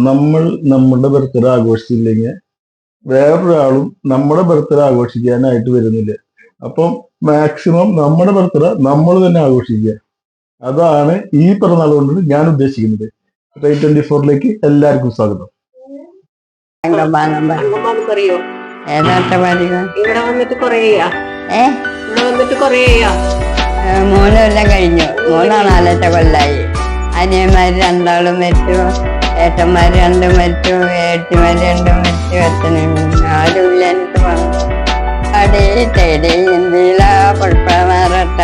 നമ്മൾ നമ്മുടെ ബർത്ത്ഡേ ആഘോഷിച്ചില്ലെങ്കിൽ വേറൊരാളും നമ്മുടെ ബർത്ത്ഡേ ആഘോഷിക്കാനായിട്ട് വരുന്നില്ല. അപ്പം മാക്സിമം നമ്മുടെ ബർത്ത്ഡേ നമ്മൾ തന്നെ ആഘോഷിക്കുക. അതാണ് ഈ പിറന്നാൾ കൊണ്ട് ഞാൻ ഉദ്ദേശിക്കുന്നത്. ട്രെയിൻ 24ലേക്ക് എല്ലാവർക്കും സ്വാഗതം. മൂന്നെല്ലാം കഴിഞ്ഞു. 3-4 കൊല്ലായി. അനിയന്മാര് 2 മരിച്ചു, ഏട്ടന്മാര് 2 മരിച്ചു, ഏട്ടിമാര് 2 മരിച്ചു. ആരുമില്ല. എനിക്ക് പറഞ്ഞു അടേ തേടി ഇന്ത്യയില പുഷ്പമറട്ട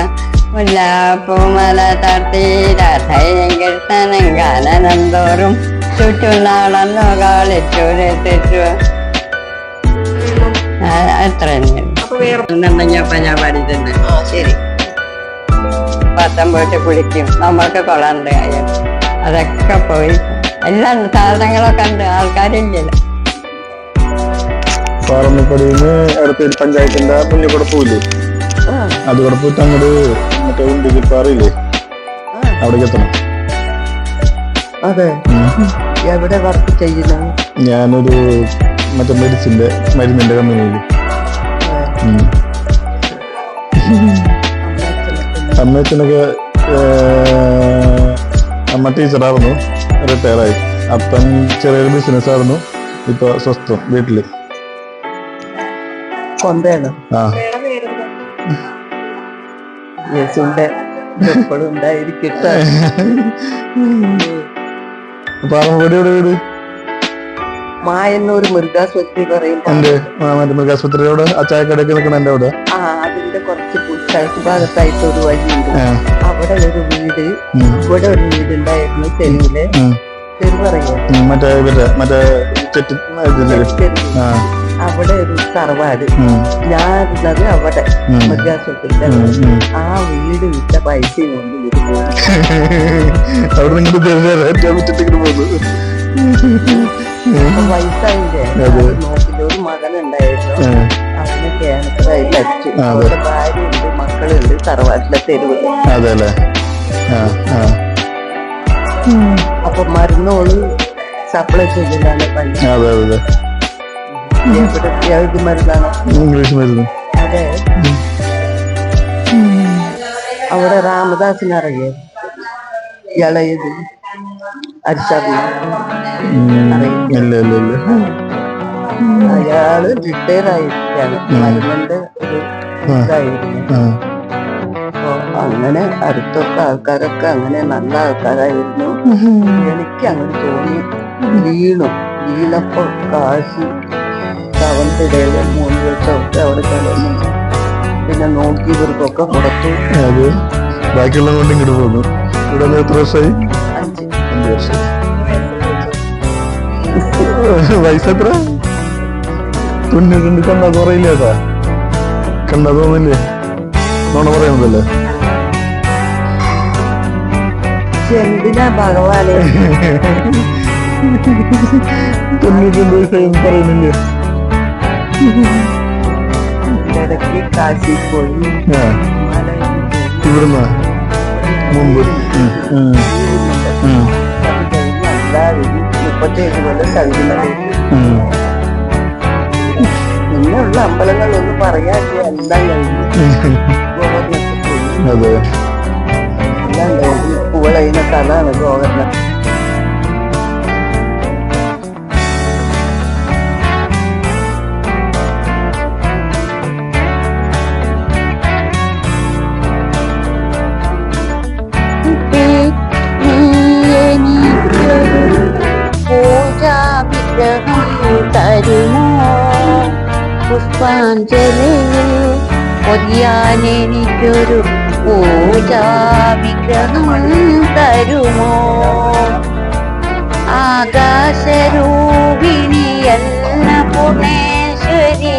മുല്ലാപ്പൂമല തട്ടി രാധനം ഗാനനം തോറും ചുറ്റുനാളന്നു കാളിച്ചു തെറ്റു. അത്ര ഞാൻ പഠിച്ചിട്ടുണ്ട്. ശരി, പത്തം പോയിട്ട് കുളിക്കും. നമ്മൾക്ക് കൊള്ളാണ്ട് കാര്യം അതൊക്കെ പോയി. എല്ലാം സാധനങ്ങളൊക്കെ ഉണ്ട്, ആൾക്കാരില്ലല്ലോ. പാറന്നപ്പടിന്ന് അടുത്തൊരു പഞ്ചായത്തിന്റെ മുന്നിൽ കൂടെ പോയില്ലേ, അത് കൂടെ പോയിട്ട് അങ്ങോട്ട് മറ്റേ ഉണ്ടിപ്പാറിയില്ലേ, അവിടേക്ക് എത്തണം. അതെ, എവിടെ വർക്ക് ചെയ്യുന്ന? ഞാനൊരു മറ്റേ മരുന്നിന്റെ കമ്പനിയിൽ. അമ്മയച്ഛനൊക്കെ അമ്മ ടീച്ചറായിരുന്നു, റിട്ടയറായി. അപ്പം ചെറിയൊരു ബിസിനസ് ആയിരുന്നു. ഇപ്പൊ സ്വസ്ഥം വീട്ടില്. കൊന്തയാണ്. ആ എപ്പോഴും ഉണ്ടായിരിക്കട്ടെ. പാറമ്പടിയുടെ വീട് മായന്നൂർ മൃഗാസ്പത്രി പറയും. എന്റെ മൃഗാസ്പത്രിയോട് ആ ചായക്കടയൊക്കെ നിൽക്കണ എന്റെ അവിടെ. അതിന്റെ കുറച്ച് കിഴക്ക് ഭാഗത്തായിട്ട് ഒരു വഴിയുണ്ട്. അവിടെ ഒരു വീട്, ഇവിടെ ഒരു വീടുണ്ടായിരുന്നു തെരുവില്. തെരുവറിയാം, അവിടെ ഒരു തറവാട്. ഞാനുള്ളത് അവിടെ മൃഗാസ്പത്രിയുടെ. ആ വീട് വിറ്റ പൈസയും കൊണ്ട് വയസ്സായില്ലേ. നോക്കിന്റെ ഒരു മകനുണ്ടായിരുന്നു, അവന് ക്യാൻസറായി മരിച്ചു. അവരുടെ ഭാര്യയുണ്ട്, മക്കളുണ്ട് തറവാട്ടിലെ തെരുവില്. അപ്പൊ മരുന്നോള് സപ്ലൈ ചെയ്തില്ലാണ് പൈസ. ഏത് മരുന്നാണ്? ഇംഗ്ലീഷ് മരുന്ന്. അതെ, അവിടെ രാമദാസിനെ അറിയാം, ഇളയത് അയാള് റിട്ടയർ ആയിരിക്കാണ്. മരുന്നിന്റെ ഒരു ഇതായിരിക്കും. അപ്പൊ അങ്ങനെ അടുത്തൊക്കെ ആൾക്കാരൊക്കെ അങ്ങനെ നല്ല ആൾക്കാരായിരുന്നു. എനിക്ക് അങ്ങനെ തോന്നി. വീണപ്പോ കാശി അവന്തിടയില് 3 ദിവസമൊക്കെ അവിടെ കിടന്നു. പിന്നെ നോക്കി ഇവർക്കൊക്കെ കൊടുത്തു. ബാക്കിയുള്ള കൊണ്ട് ഇങ്ങോട്ട് പോന്നു. ഇവിടെ എത്ര വർഷമായി? 5 വർഷം. വയസ്സെത്ര? 92. കണ്ടാ കുറയില്ലേട്ടാ, കണ്ടാ തോന്നില്ലേ? നോണ പറയുന്നതല്ലേ. എന്തിനാ ഭഗവാനെ 92 വയസ്സായി പറയുന്നില്ലേ? ഇടയ്ക്ക് കാശി പോയി. ഇവിടുന്ന് മുമ്പ് 37 കൊല്ലം കഴിയുന്നത്. പിന്നെയുള്ള അമ്പലങ്ങളൊന്നും പറയാനില്ല, എല്ലാം കഴിഞ്ഞു. അതെ, എല്ലാം കഴിഞ്ഞു. പൂവളയുന്ന സ്ഥലമാണ് ഗോകർണം. തരുമോ പുഷ്പാഞ്ജലിയിൽ പൊതിയാനെനിക്കൊരു പൂജാവിഗ്രഹം തരുമോ? ആകാശരൂപിണിയല്ല പൂർണേശ്വരി,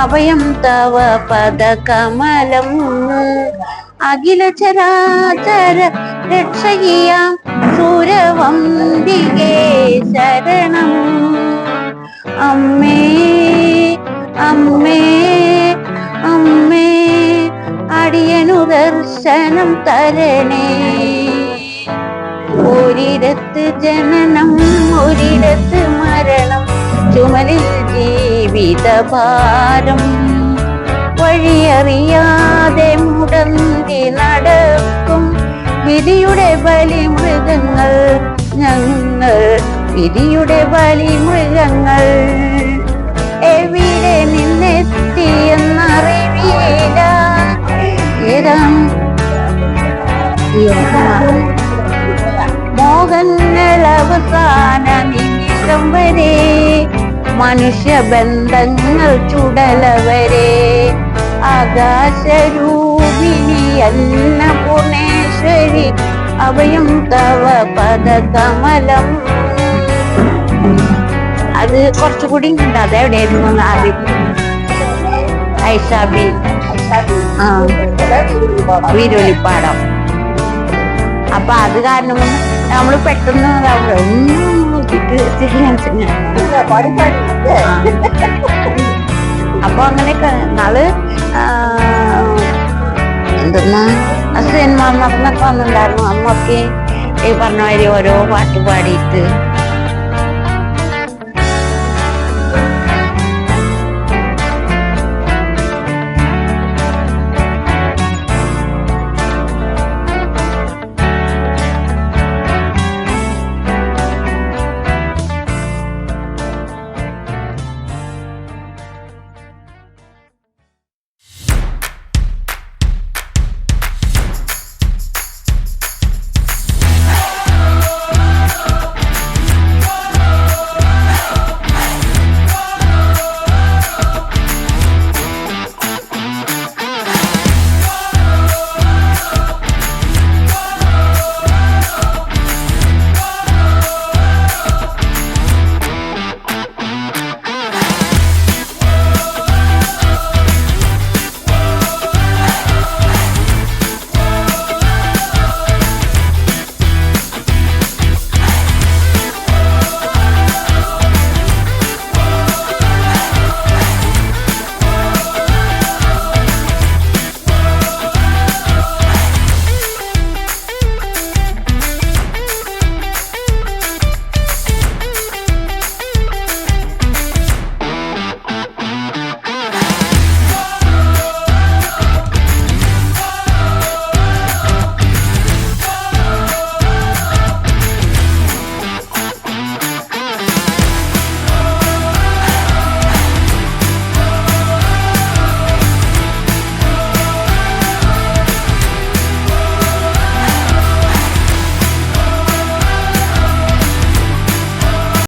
അഭയം തവ പദകമലം. അഖില ചരാചര രക്ഷകിയാം സൂരവംബികേ ശരണം. അമ്മേ അമ്മേ അമ്മേ അടിയനു ദർശനം തരണേ. ഒരിടത്ത് ജനനം ഒരിടത്ത് മരണം ചുമലിൽ ജീവിതഭാരം വഴിയറിയാതെ മുടന്തി നടക്കും വിധിയുടെ ബലിമൃഗങ്ങൾ ഞങ്ങൾ വിധിയുടെ ബലിമൃഗങ്ങൾ എവിടെ നിന്നെത്തിയെന്നറിവില്ല മോഹങ്ങൾ അവസാന നിമിഷം വരെ മനുഷ്യബന്ധങ്ങൾ ചുടലവരെ ആകാശരൂപിണിയല്ല പൂർണേശ്വരി അഭയം തവ പദകമലം. അത് കുറച്ചുകൂടി ഉണ്ട്. അതെവിടെയായിരുന്നു ഐഷാബി വീരൊലിപ്പാടം. അപ്പൊ അത് കാരണം നമ്മള് പെട്ടെന്ന് നോക്കിട്ട് അപ്പൊ അങ്ങനെയൊക്കെ നാള് എന്തെന്നാ സിനിമ നടന്നൊക്കെ വന്നിട്ടുണ്ടായിരുന്നു. അമ്മൊക്കെ ഈ പറഞ്ഞ മാതിരി ഓരോ പാട്ട് പാടിയിട്ട്